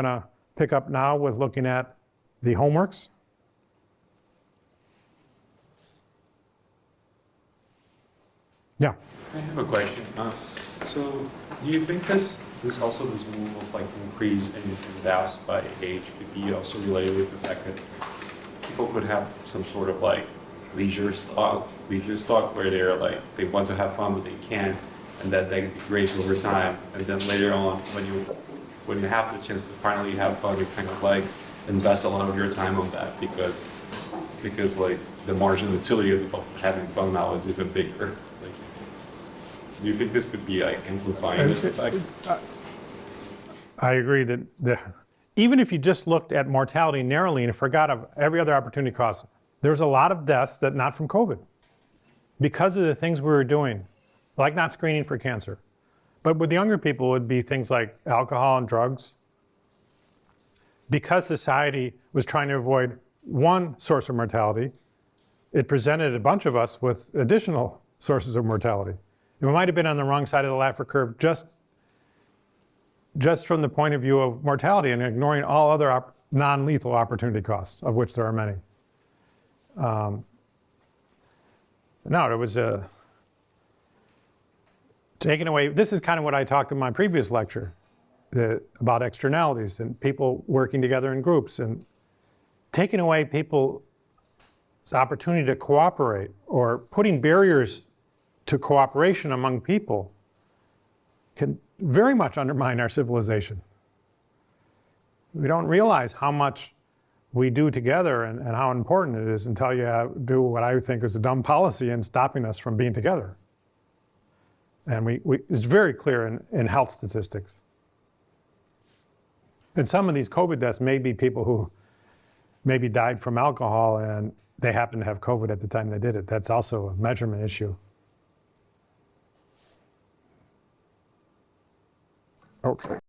going to pick up now with looking at the homeworks. Yeah. I have a question. So, do you think this move of like increase in deaths by age could be also related with the fact that people could have some sort of like leisure stock where they're like they want to have fun but they can't, and that they degrades over time, and then later on when you have the chance to finally have fun, you kind of like invest a lot of your time on that because like the marginal utility of having fun now is even bigger. Like, do you think this could be like amplifying this effect? I agree that even if you just looked at mortality narrowly and forgot of every other opportunity cost, there's a lot of deaths that not from COVID because of the things we were doing, like not screening for cancer. But with younger people, it would be things like alcohol and drugs. Because society was trying to avoid one source of mortality, it presented a bunch of us with additional sources of mortality. And we might have been on the wrong side of the Laffer curve just from the point of view of mortality and ignoring all other non-lethal opportunity costs, of which there are many. No, it was taken away. This is kind of what I talked in my previous lecture about externalities and people working together in groups, and taking away people's opportunity to cooperate or putting barriers to cooperation among people can very much undermine our civilization. We don't realize how much we do together and how important it is until you do what I think is a dumb policy in stopping us from being together. And it's very clear in health statistics. And some of these COVID deaths may be people who maybe died from alcohol and they happened to have COVID at the time they did it. That's also a measurement issue. Okay.